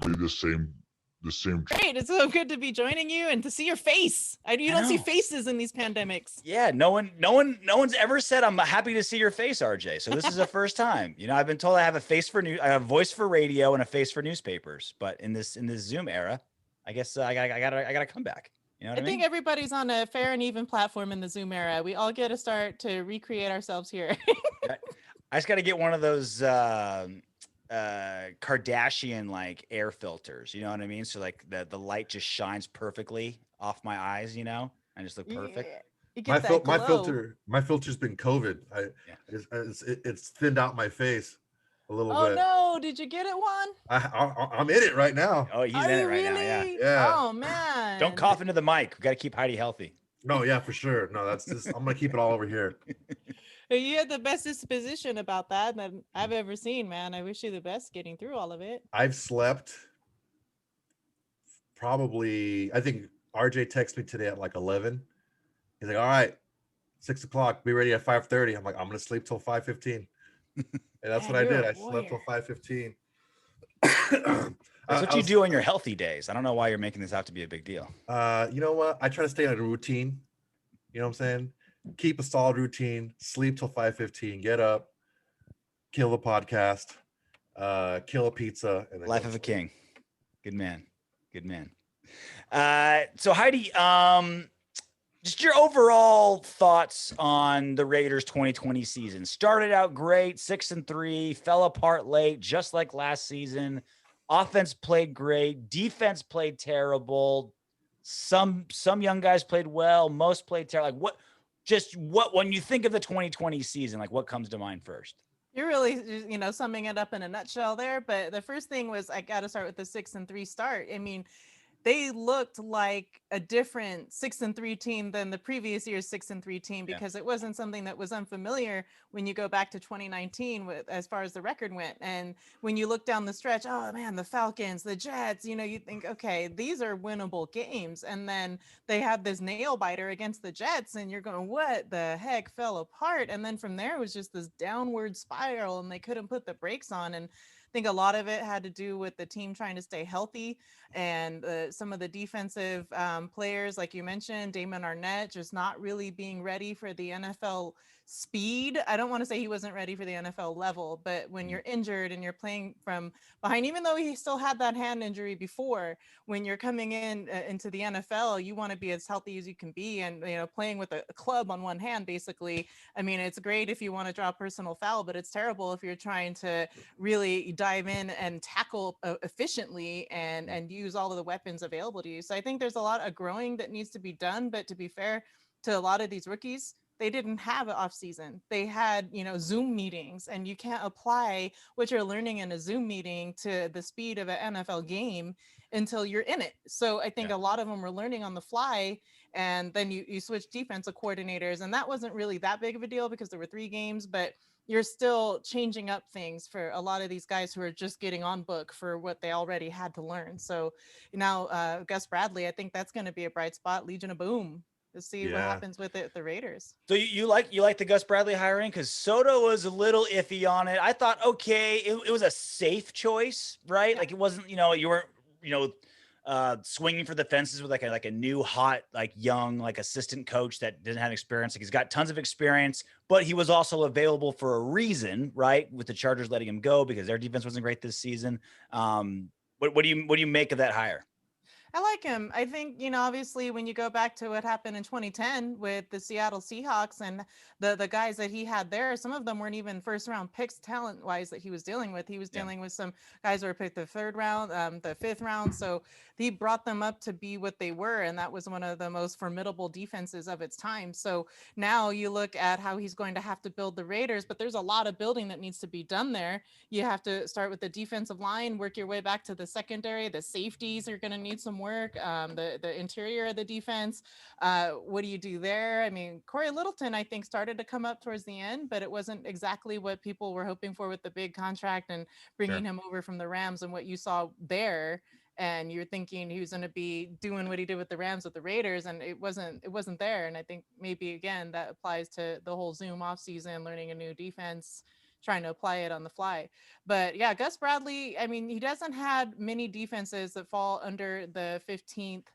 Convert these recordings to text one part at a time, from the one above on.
the same. Great. It's so good to be joining you and to see your face. You I don't see know. faces in these pandemics. Yeah, no one's ever said I'm happy to see your face, RJ. So this is the first time. I've been told I have I have a voice for radio and a face for newspapers. But in this Zoom era, I guess I gotta come back. You know what I I think mean? everybody's on a fair and even platform in the Zoom era. We all get to start to recreate ourselves here. Yeah. I just got to get one of those Kardashian like air filters. You know what I mean? So like the light just shines perfectly off my eyes. I just look perfect. Yeah, you get that glow. My filter's been COVID. Yeah. It's thinned out my face a little Oh bit. no, did you get it, Juan? I'm in it right now. Oh, he's Are in it you right now. Yeah. really? Yeah. Oh Don't man. cough into the mic. We got to keep Heidi healthy. No, yeah, for sure. No, that's just I'm gonna keep it all over here. You had the best disposition about that I've ever seen, man. I wish you the best getting through all of it. I've slept probably. I think RJ texted me today at like 11. He's like, "All right, 6 o'clock. Be ready at 5:30." I'm like, "I'm gonna sleep till 5:15," and that's Man, what I you're did. a I slept till warrior. 5:15. That's what I you was, do on your healthy days. I don't know why you're making this out to be a big deal. you know what? I try to stay on a routine. You know what I'm saying? Keep a solid routine. Sleep till 5:15. Get up. Kill the podcast. Kill a pizza, and then Life go of to a sleep. king. Good man. Good man. So Heidi, just your overall thoughts on the Raiders 2020 season. Started out great, 6-3, fell apart late, just like last season. Offense played great, defense played terrible. Some young guys played well, most played terrible. Like what when you think of the 2020 season, like what comes to mind first? You're really, summing it up in a nutshell there. But the first thing was I got to start with the 6-3 start. I mean, they looked like a different 6-3 team than the previous year's 6-3 team Yeah. because it wasn't something that was unfamiliar when you go back to 2019 as far as the record went. And when you look down the stretch, oh man, the Falcons, the Jets, you think, okay, these are winnable games. And then they have this nail biter against the Jets, and you're going, what the heck fell apart? And then from there it was just this downward spiral, and they couldn't put the brakes on. And I think a lot of it had to do with the team trying to stay healthy and some of the defensive players, like you mentioned, Damon Arnett, just not really being ready for the NFL speed. I don't want to say he wasn't ready for the NFL level, but when you're injured and you're playing from behind, even though he still had that hand injury before, when you're coming in into the NFL, you want to be as healthy as you can be. And, playing with a club on one hand, basically, I mean, it's great if you want to draw a personal foul, but it's terrible if you're trying to really dive in and tackle efficiently and use all of the weapons available to you. So I think there's a lot of growing that needs to be done. But to be fair to a lot of these rookies, they didn't have an off season. They had, Zoom meetings, and you can't apply what you're learning in a Zoom meeting to the speed of an NFL game until you're in it. So I think Yeah. a lot of them were learning on the fly, and then you switch defensive coordinators, and that wasn't really that big of a deal because there were 3 games, but you're still changing up things for a lot of these guys who are just getting on book for what they already had to learn. So now Gus Bradley, I think that's going to be a bright spot. Legion of Boom, to see what Yeah. happens with the Raiders. So you like the Gus Bradley hiring because Soto was a little iffy on it. I thought okay, it was a safe choice, right? Yeah. Like it wasn't you weren't swinging for the fences with like a new hot like young like assistant coach that didn't have experience. Like he's got tons of experience, but he was also available for a reason, right? With the Chargers letting him go because their defense wasn't great this season. What do you make of that hire? I like him. I think, obviously when you go back to what happened in 2010 with the Seattle Seahawks and the guys that he had there, some of them weren't even first round picks talent wise that he was dealing with. He was Yeah. dealing with some guys who were picked the 3rd round, the 5th round. So he brought them up to be what they were. And that was one of the most formidable defenses of its time. So now you look at how he's going to have to build the Raiders, but there's a lot of building that needs to be done there. You have to start with the defensive line, work your way back to the secondary. The safeties are going to need some work. The interior of the defense. What do you do there? I mean, Corey Littleton, I think, started to come up towards the end, but it wasn't exactly what people were hoping for with the big contract and bringing Sure. him over from the Rams and what you saw there. And you're thinking he was going to be doing what he did with the Rams with the Raiders, and it wasn't there. And I think maybe again that applies to the whole Zoom off season, learning a new defense, trying to apply it on the fly. But yeah, Gus Bradley, I mean, he doesn't had many defenses that fall under the 15th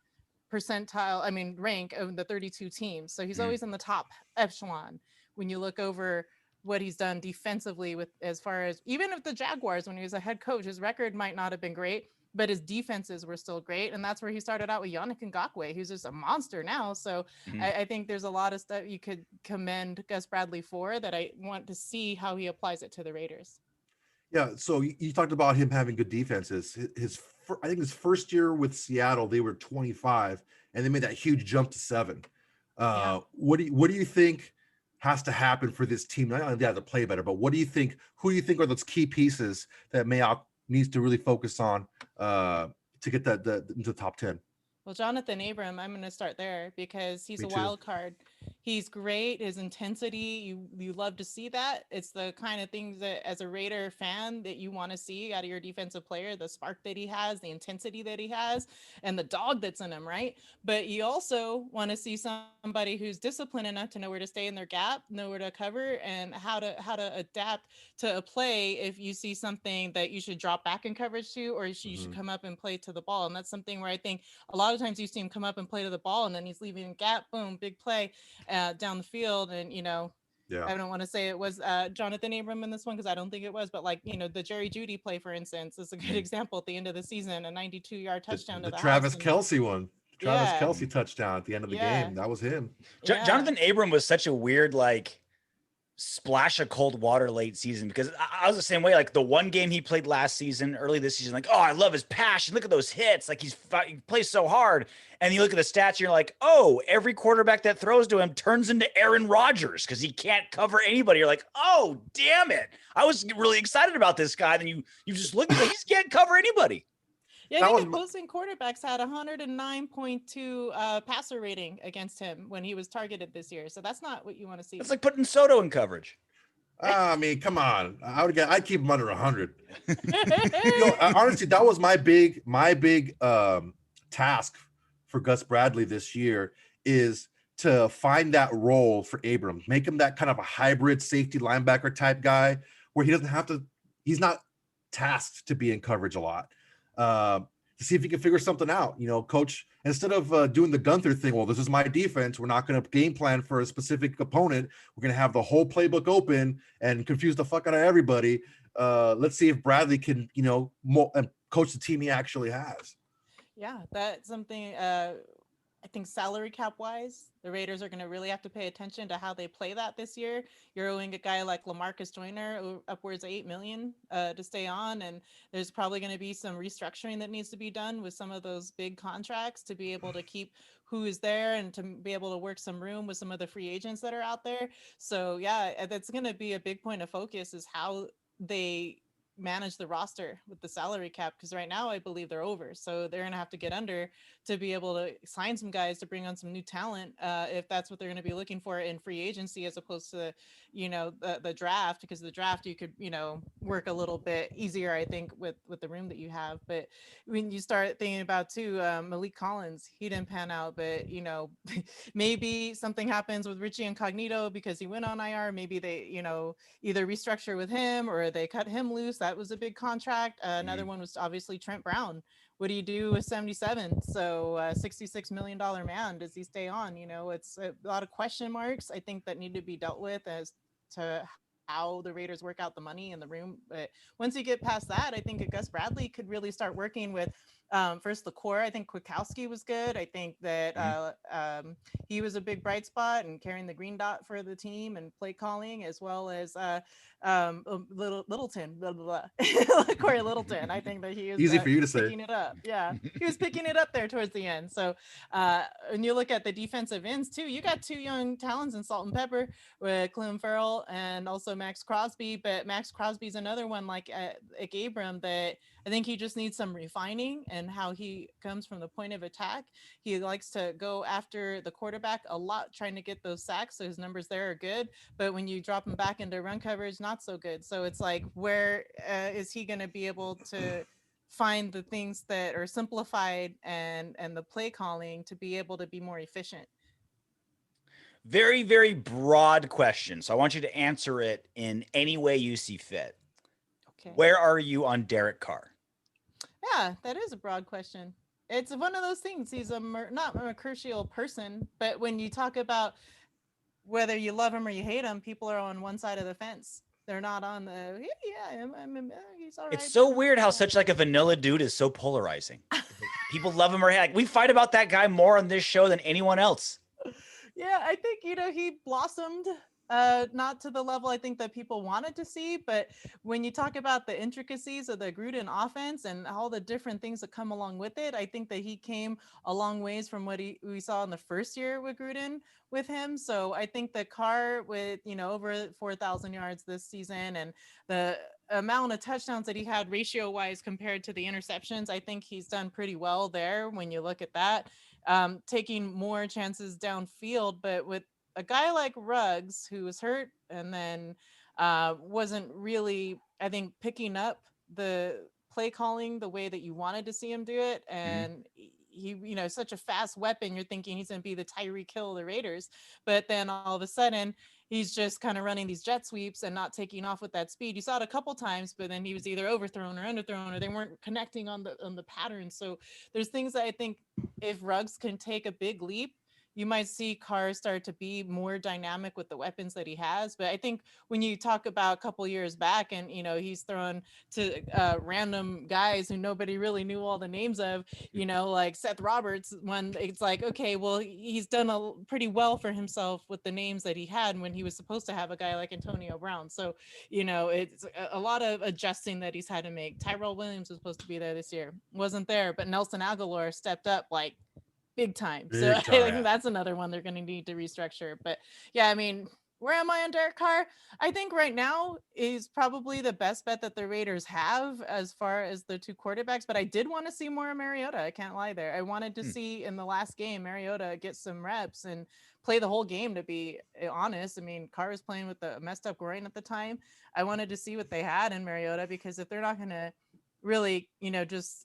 percentile, I mean, rank of the 32 teams. So he's always in the top echelon when you look over what he's done defensively with, as far as even if the Jaguars, when he was a head coach, his record might not have been great, but his defenses were still great. And that's where he started out with Yannick Ngakoue, who's just a monster now. So I think there's a lot of stuff you could commend Gus Bradley for that. I want to see how he applies it to the Raiders. Yeah, so you talked about him having good defenses. I think his first year with Seattle, they were 25, and they made that huge jump to 7. What do you think has to happen for this team? Not only they have to play better, but what do you think? Who do you think are those key pieces that Mayock needs to really focus on to get that into the top 10? Well, Jonathan Abram, I'm going to start there because he's a wild card. He's great. His intensity, you love to see that. It's the kind of things that as a Raider fan that you want to see out of your defensive player, the spark that he has, the intensity that he has, and the dog that's in him, right? But you also want to see somebody who's disciplined enough to know where to stay in their gap, know where to cover, and how to adapt to a play if you see something that you should drop back in coverage to, or you should come up and play to the ball. And that's something where I think a lot of times you see him come up and play to the ball, and then he's leaving a gap, boom, big play down the field. And I don't want to say it was Jonathan Abram in this one because I don't think it was, but like the Jerry Jeudy play, for instance, is a good example at the end of the season, a 92-yard touchdown to the Travis house. Kelce one. Travis Kelce touchdown at the end of the game. That was him. Jonathan Abram was such a weird splash of cold water late season, because I was the same way. Like the one game he played last season, early this season, like, oh, I love his passion. Look at those hits. Like he plays so hard. And you look at the stats, you're like, oh, every quarterback that throws to him turns into Aaron Rodgers because he can't cover anybody. You're like, oh, damn it. I was really excited about this guy. Then you just look at him, he can't cover anybody. Yeah, I think opposing quarterbacks had 109.2 passer rating against him when he was targeted this year. So that's not what you want to see. It's like putting Soto in coverage. I mean, come on. I'd keep him under 100. Honestly, that was my big task for Gus Bradley this year, is to find that role for Abram, make him that kind of a hybrid safety linebacker type guy where he's not tasked to be in coverage a lot. To see if he can figure something out, coach, instead of doing the Gunther thing. Well, this is my defense. We're not going to game plan for a specific opponent. We're going to have the whole playbook open and confuse the fuck out of everybody. Let's see if Bradley can, coach the team he actually has. Yeah, that's something I think salary cap wise, the Raiders are going to really have to pay attention to how they play that this year. You're owing a guy like LaMarcus Joyner upwards of $8 million to stay on. And there's probably going to be some restructuring that needs to be done with some of those big contracts to be able to keep who is there and to be able to work some room with some of the free agents that are out there. So yeah, that's going to be a big point of focus, is how they manage the roster with the salary cap, because right now I believe they're over, so they're gonna have to get under to be able to sign some guys to bring on some new talent if that's what they're going to be looking for in free agency, as opposed to the draft, because the draft you could work a little bit easier, I think, with the room that you have. But when you start thinking about too, Malik Collins, he didn't pan out, but maybe something happens with Richie Incognito because he went on IR. Maybe they either restructure with him or they cut him loose. That was a big contract. Another one was obviously Trent Brown. What do you do with 77? So $66 million man, does he stay on? It's a lot of question marks, I think, that need to be dealt with as to how the Raiders work out the money in the room. But once you get past that, I think Gus Bradley could really start working with first the core. I think Kwiatkowski was good. I think that he was a big bright spot and carrying the green dot for the team and play calling, as well as Littleton, blah, blah, blah. Corey Littleton. I think that he is easy for you to picking say. It up. Yeah, he was picking it up there towards the end. So when you look at the defensive ends too, you got two young talents in Salt and Pepper with Clem Farrell and also Max Crosby. But Max Crosby's another one like Abram that I think he just needs some refining and how he comes from the point of attack. He likes to go after the quarterback a lot, trying to get those sacks. So his numbers there are good. But when you drop him back into run coverage, not so good. So it's like, where is he going to be able to find the things that are simplified and the play calling to be able to be more efficient? Very, very broad question. So I want you to answer it in any way you see fit. Okay. Where are you on Derek Carr? Yeah, that is a broad question. It's one of those things. He's not a mercurial person, but when you talk about whether you love him or you hate him, people are on one side of the fence. They're not on the he's all right. It's so weird how such like a vanilla dude is so polarizing. People love him or hate. Like, we fight about that guy more on this show than anyone else. Yeah, I think he blossomed. Not to the level I think that people wanted to see, but when you talk about the intricacies of the Gruden offense and all the different things that come along with it, I think that he came a long ways from what we saw in the first year with Gruden with him. So I think that Carr with, over 4,000 yards this season and the amount of touchdowns that he had ratio wise compared to the interceptions, I think he's done pretty well there when you look at that. Taking more chances downfield, but with a guy like Ruggs, who was hurt and then wasn't really, I think, picking up the play calling the way that you wanted to see him do it. And he, such a fast weapon, you're thinking he's going to be the Tyreek Hill of the Raiders. But then all of a sudden, he's just kind of running these jet sweeps and not taking off with that speed. You saw it a couple times, but then he was either overthrown or underthrown, or they weren't connecting on the pattern. So there's things that I think if Ruggs can take a big leap, you might see Carr start to be more dynamic with the weapons that he has. But I think when you talk about a couple years back and, he's thrown to random guys who nobody really knew all the names of, like Seth Roberts, when it's like, okay, well, he's done pretty well for himself with the names that he had when he was supposed to have a guy like Antonio Brown. So, it's a lot of adjusting that he's had to make. Tyrell Williams was supposed to be there this year. Wasn't there, but Nelson Aguilar stepped up like big time. So I think that's another one they're going to need to restructure. But yeah, I mean, where am I on Derek Carr? I think right now is probably the best bet that the Raiders have as far as the two quarterbacks. But I did want to see more of Mariota. I can't lie there. I wanted to see in the last game Mariota get some reps and play the whole game, to be honest. I mean, Carr was playing with a messed up groin at the time. I wanted to see what they had in Mariota, because if they're not going to really, just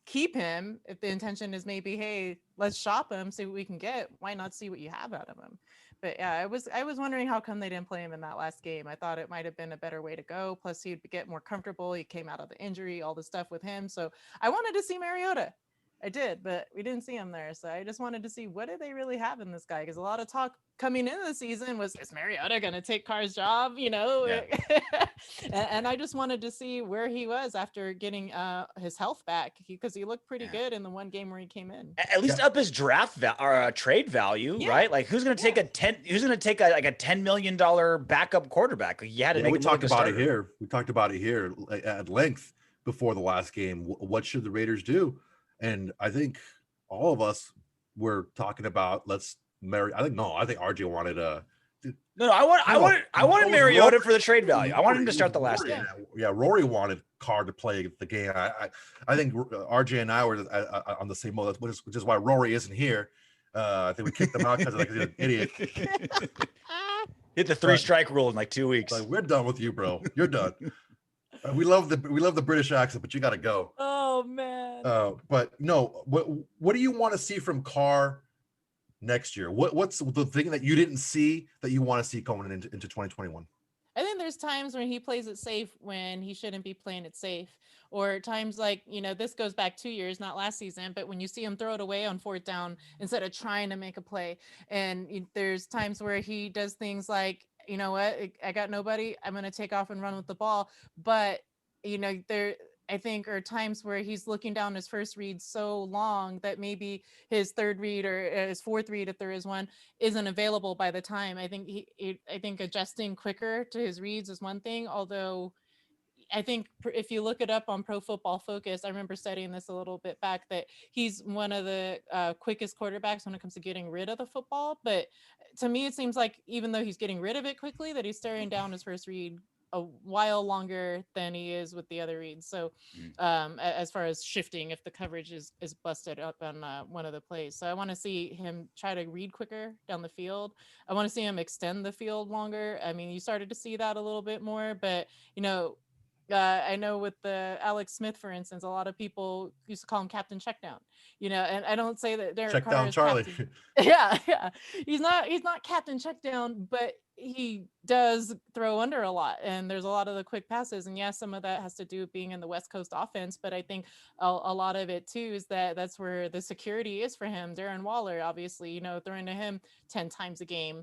keep him, if the intention is maybe, hey, let's shop him, see what we can get, why not see what you have out of him? But yeah, I was wondering how come they didn't play him in that last game. I thought it might have been a better way to go. Plus he'd get more comfortable. He came out of the injury, all the stuff with him. So I wanted to see Mariota. I did, but we didn't see him there. So I just wanted to see, what do they really have in this guy? Because a lot of talk coming into the season was, is Mariota going to take Carr's job? Yeah. And I just wanted to see where he was after getting his health back, because he looked pretty good in the one game where he came in. At least up his draft or trade value, right? Like, who's going to take who's going to take like a $10 million backup quarterback? Like, you had to make. We talked about it here. We talked about it here at length before the last game. What should the Raiders do? And I think all of us were talking about I think RJ wanted I wanted Mariota for the trade value. I wanted him to start the last game. Yeah, Rory wanted Carr to play the game. I think RJ and I were on the same mode, which is why Rory isn't here. I think we kicked him out because he's an idiot. Hit the 3-strike rule in like 2 weeks. Like, we're done with you, bro. You're done. We love the British accent, but you got to go. Oh man. But no, what do you want to see from Carr next year? What's the thing that you didn't see that you want to see going into 2021? I think there's times when he plays it safe when he shouldn't be playing it safe, or times like, this goes back 2 years, not last season, but when you see him throw it away on 4th down instead of trying to make a play. And there's times where he does things like, you know what, I got nobody, I'm going to take off and run with the ball. But, I think are times where he's looking down his first read so long that maybe his third read or his fourth read, if there is one, isn't available by the time. I think adjusting quicker to his reads is one thing. Although I think if you look it up on Pro Football Focus, I remember studying this a little bit back, that he's one of the quickest quarterbacks when it comes to getting rid of the football. But to me, it seems like even though he's getting rid of it quickly, that he's staring down his first read a while longer than he is with the other reads. So as far as shifting, if the coverage is busted up on one of the plays. So I want to see him try to read quicker down the field. I want to see him extend the field longer. I mean, you started to see that a little bit more, but I know with the Alex Smith, for instance, a lot of people used to call him Captain Checkdown, and I don't say that Derek Check Carr down is Charlie. Captain. Yeah. He's not Captain Checkdown, but he does throw under a lot, and there's a lot of the quick passes. And yes, some of that has to do with being in the West Coast offense, but I think a lot of it too is that's where the security is for him. Darren Waller, obviously, throwing to him 10 times a game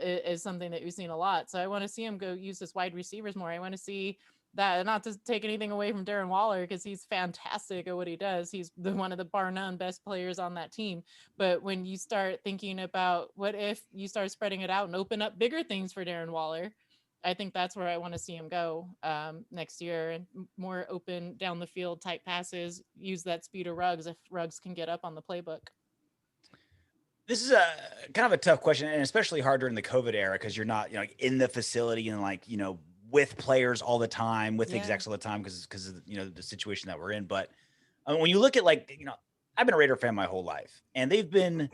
is something that we've seen a lot. So I want to see him go use his wide receivers more. I want to see that, not to take anything away from Darren Waller, because he's fantastic at what he does. He's one of the bar none best players on that team. But when you start thinking about what if you start spreading it out and open up bigger things for Darren Waller, I think that's where I want to see him go next year, and more open down the field type passes. Use that speed of Ruggs if Ruggs can get up on the playbook. This is a kind of a tough question, and especially hard during the COVID era, because you're not, in the facility and with players all the time, with execs all the time, because of the situation that we're in. But when you look at I've been a Raider fan my whole life, and they've been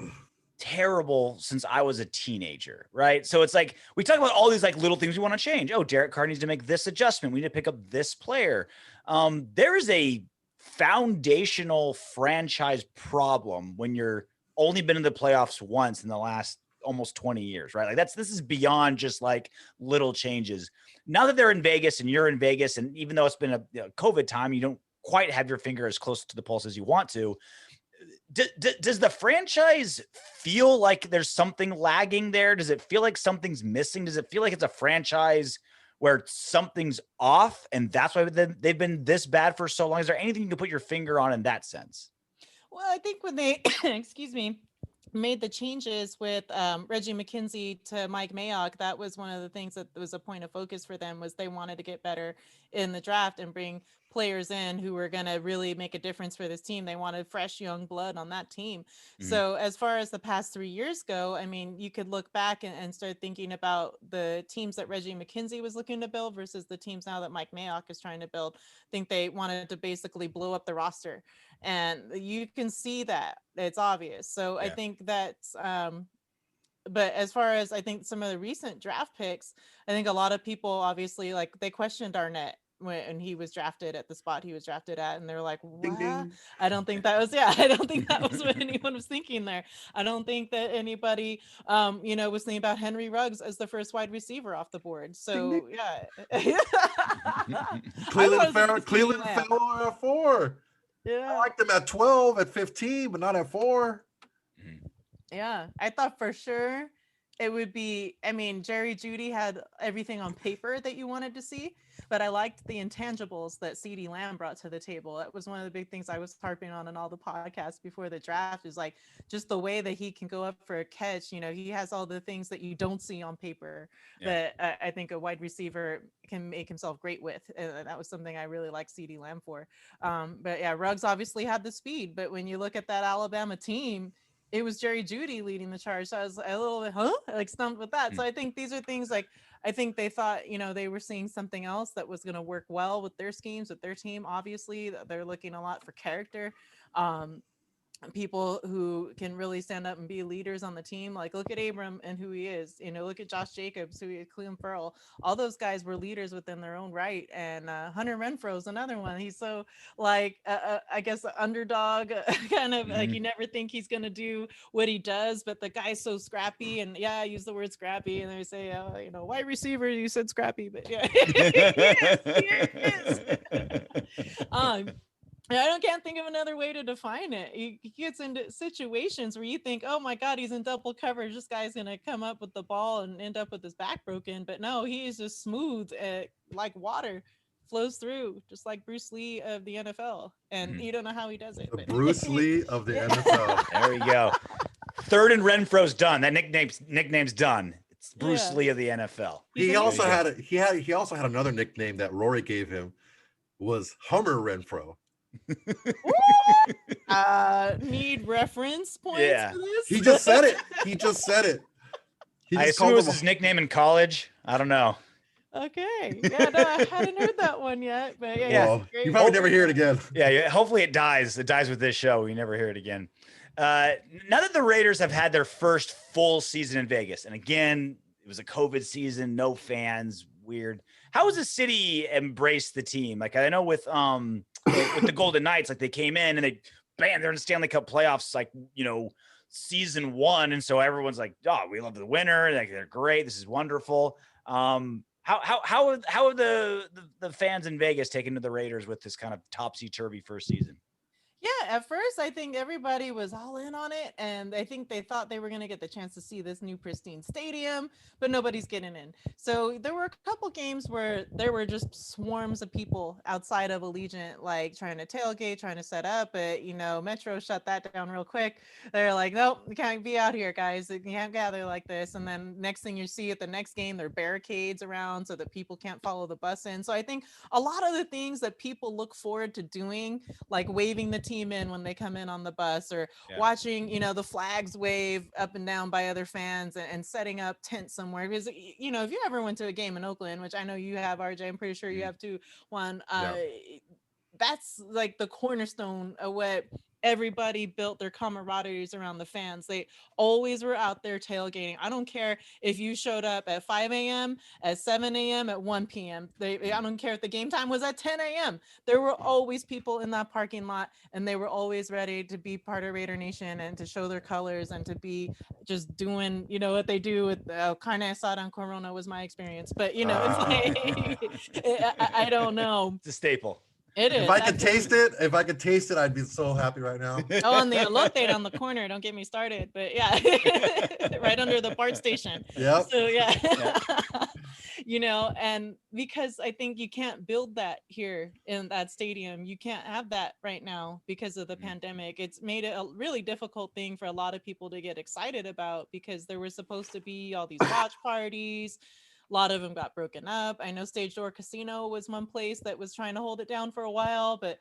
terrible since I was a teenager, right? So it's like we talk about all these little things we want to change. Oh, Derek Carr needs to make this adjustment. We need to pick up this player. There is a foundational franchise problem when you're only been in the playoffs once in the last almost 20 years, right? This is beyond just little changes. Now that they're in Vegas and you're in Vegas, and even though it's been a COVID time, you don't quite have your finger as close to the pulse as you want to. Does the franchise feel like there's something lagging there? Does it feel like something's missing? Does it feel like it's a franchise where something's off, and that's why they've been this bad for so long? Is there anything you can put your finger on in that sense? Well, I think when they, made the changes with Reggie McKenzie to Mike Mayock, that was one of the things that was a point of focus for them, was they wanted to get better in the draft and bring players in who were going to really make a difference for this team. They wanted fresh young blood on that team. Mm-hmm. So as far as the past 3 years go, you could look back and start thinking about the teams that Reggie McKenzie was looking to build versus the teams now that Mike Mayock is trying to build. I think they wanted to basically blow up the roster, and you can see that it's obvious. So I think that's but as far as I think some of the recent draft picks, I think a lot of people obviously they questioned Arnett when he was drafted at the spot he was drafted at, and they're like, what? Ding, ding. I don't think that was what anyone was thinking there. I don't think that anybody was thinking about Henry Ruggs as the first wide receiver off the board. So ding, ding. Cleveland fell at 4. Yeah, I liked them at 12, at 15, but not at 4. Yeah, I thought for sure it would be, Jerry Jeudy had everything on paper that you wanted to see, but I liked the intangibles that CeeDee Lamb brought to the table. That was one of the big things I was harping on in all the podcasts before the draft, is just the way that he can go up for a catch. He has all the things that you don't see on paper that I think a wide receiver can make himself great with. And that was something I really liked CeeDee Lamb for. But yeah, Ruggs obviously had the speed, but when you look at that Alabama team, it was Jerry Jeudy leading the charge. So I was a little bit, stumped with that. So I think these are things I think they thought, they were seeing something else that was going to work well with their schemes, with their team. Obviously, they're looking a lot for character. People who can really stand up and be leaders on the team. Look at Abram and who he is. Look at Josh Jacobs, who he is, Clelin Ferrell. All those guys were leaders within their own right. And Hunter Renfrow is another one. He's so I guess underdog, kind of you never think he's gonna do what he does, but the guy's so scrappy. And I use the word scrappy, and they say wide receiver, you said scrappy, but yeah, he is. I can't think of another way to define it. He gets into situations where you think, oh my God, he's in double coverage. This guy's going to come up with the ball and end up with his back broken. But no, he is just smooth, like water flows through, just like Bruce Lee of the NFL. And you don't know how he does it. But. Bruce Lee of the NFL. There we go. Third and Renfro's done. That nickname's done. It's Bruce Lee of the NFL. He also had another nickname that Rory gave him, was Hummer Renfro. Need reference points for this? He just said it. I assume it was his nickname in college. I don't know. Okay. Yeah, no, I hadn't heard that one yet. But well, you probably never hear it again. Yeah. Hopefully it dies. It dies with this show. We never hear it again. Now that the Raiders have had their first full season in Vegas, and again, it was a COVID season, no fans, weird. how has the city embraced the team? Like I know with the Golden Knights, like they came in and they're in the Stanley Cup playoffs, like, season 1. And so everyone's like, oh, we love the winner. Like they're great. This is wonderful. How have the fans in Vegas taken to the Raiders with this kind of topsy-turvy first season? Yeah, at first I think everybody was all in on it, and I think they thought they were going to get the chance to see this new pristine stadium, but nobody's getting in. So there were a couple games where there were just swarms of people outside of Allegiant, like trying to tailgate, trying to set up, but Metro shut that down real quick. They're like, nope, we can't be out here, guys. You can't gather like this. And then next thing you see at the next game, there are barricades around so that people can't follow the bus in. So I think a lot of the things that people look forward to doing, like waving the team in when they come in on the bus, or watching the flags wave up and down by other fans, and setting up tents somewhere, because if you ever went to a game in Oakland, which I know you have, RJ, I'm pretty sure you have too, that's like the cornerstone of what everybody built their camaraderies around the fans. They always were out there tailgating. I don't care if you showed up at 5 a.m., at 7 a.m., at 1 p.m. I don't care if the game time was at 10 a.m. There were always people in that parking lot, and they were always ready to be part of Raider Nation and to show their colors and to be just doing, what they do with carne asada on Corona was my experience. But, it's like, I don't know. It's a staple. It is. If I could taste it, I'd be so happy right now. Oh, and the elote on the corner. Don't get me started. But yeah, right under the BART station. Yeah. So yeah, and because I think you can't build that here in that stadium. You can't have that right now because of the pandemic. It's made it a really difficult thing for a lot of people to get excited about, because there were supposed to be all these watch parties. A lot of them got broken up. I know Stage Door Casino was one place that was trying to hold it down for a while, but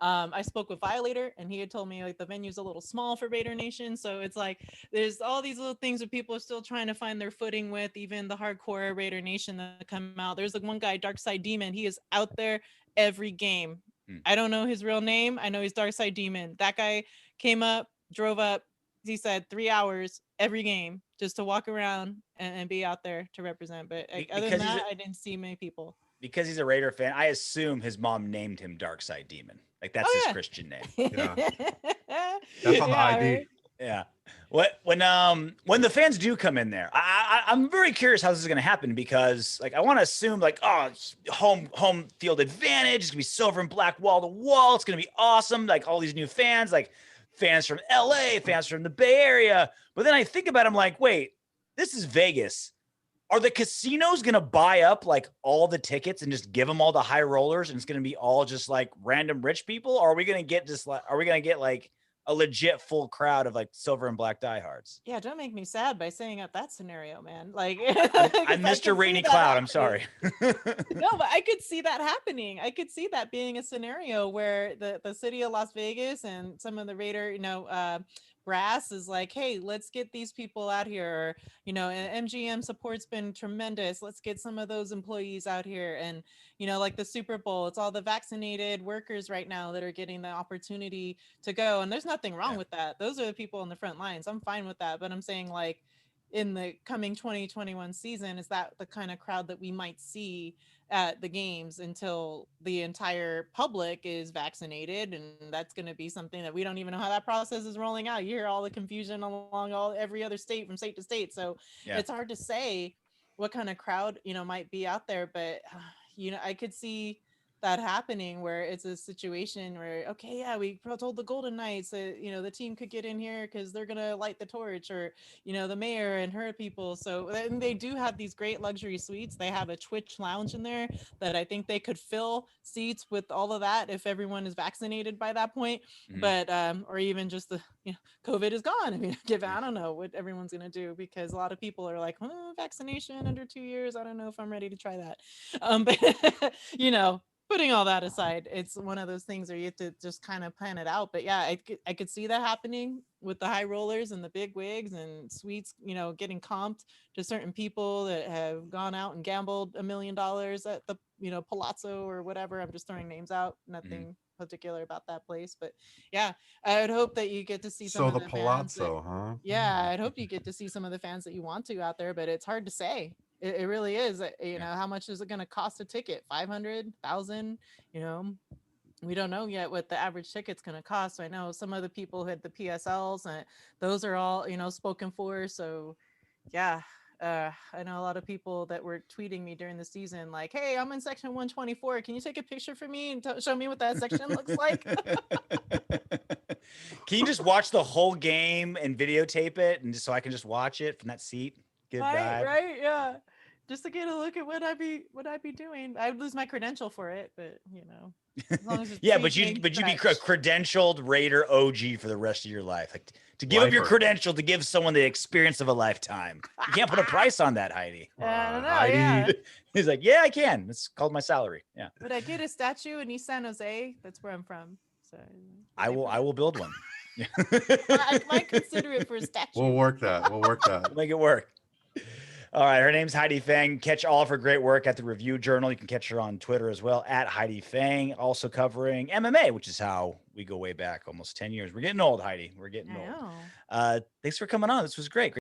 I spoke with Violator, and he had told me like the venue's a little small for Raider Nation. So it's like there's all these little things that people are still trying to find their footing with, even the hardcore Raider Nation that come out. There's like one guy, Dark Side Demon. He is out there every game. I don't know his real name. I know he's Dark Side Demon. That guy came up, drove up. He said 3 hours every game just to walk around and be out there to represent. But other than that, I didn't see many people. Because he's a Raider fan, I assume his mom named him Dark Side Demon. Like that's his Christian name. Yeah. That's on the ID. Right? Yeah. When the fans do come in there, I'm very curious how this is going to happen, because like I want to assume like, oh, home field advantage. It's gonna be silver and black wall to wall. It's gonna be awesome. Like all these new fans, like fans from LA, fans from the Bay Area. But then I think about it, I'm like, wait, this is Vegas. Are the casinos going to buy up like all the tickets and just give them all the high rollers, and it's going to be all just like random rich people? Or are we going to get like a legit full crowd of like silver and black diehards? Yeah, don't make me sad by saying up that scenario, man. Like I'm Mr. Rainy Cloud. I'm sorry. No, but I could see that happening. I could see that being a scenario where the city of Las Vegas and some of the Raider, brass is like, hey, let's get these people out here. And MGM support's been tremendous. Let's get some of those employees out here. And like the Super Bowl, it's all the vaccinated workers right now that are getting the opportunity to go, and there's nothing wrong with that. Those are the people on the front lines. I'm fine with that. But I'm saying, like, in the coming 2021 season, is that the kind of crowd that we might see at the games until the entire public is vaccinated? And that's going to be something that we don't even know how that process is rolling out. You hear all the confusion along every other state from state to state. So it's hard to say what kind of crowd, might be out there. But, I could see that happening, where it's a situation where, okay, yeah, we told the Golden Knights that, the team could get in here because they're going to light the torch, or, the mayor and her people. So and they do have these great luxury suites. They have a Twitch lounge in there that I think they could fill seats with all of that if everyone is vaccinated by that point. But, or even just the, COVID is gone. I mean, I don't know what everyone's going to do, because a lot of people are like, vaccination under 2 years. I don't know if I'm ready to try that. But, putting all that aside, it's one of those things where you have to just kind of plan it out. But yeah, I could see that happening with the high rollers and the big wigs and suites, getting comped to certain people that have gone out and gambled $1 million at the, Palazzo or whatever. I'm just throwing names out. Nothing particular about that place. But yeah, I would hope that you get to see some of the Palazzo, huh? Yeah, I'd hope you get to see some of the fans that you want to out there, but it's hard to say. It really is. You know, how much is it going to cost a ticket? 500, 1,000, you know? We don't know yet what the average ticket's going to cost. So I know some of the people who had the PSLs, and those are all, you know, spoken for. So yeah, I know a lot of people that were tweeting me during the season, like, hey, I'm in section 124. Can you take a picture for me and show me what that section looks like? Can you just watch the whole game and videotape it, and just so I can just watch it from that seat? Good vibe. Right, yeah. Just to get a look at what I'd be doing. I'd lose my credential for it, but you know, as long as it's Yeah, but you'd be a credentialed Raider OG for the rest of your life. Like to give up your credential to give someone the experience of a lifetime. You can't put a price on that, Heidi. I don't know, Heidi. yeah. He's like, yeah, I can. It's called my salary. Yeah. Would I get a statue in East San Jose? That's where I'm from. So I will build one. I might consider it for a statue. We'll work that. We'll make it work. All right. Her name's Heidi Fang. Catch all of her great work at the Review Journal. You can catch her on Twitter as well at Heidi Fang, also covering MMA, which is how we go way back almost 10 years. We're getting old, Heidi. We're getting old. Thanks for coming on. This was great.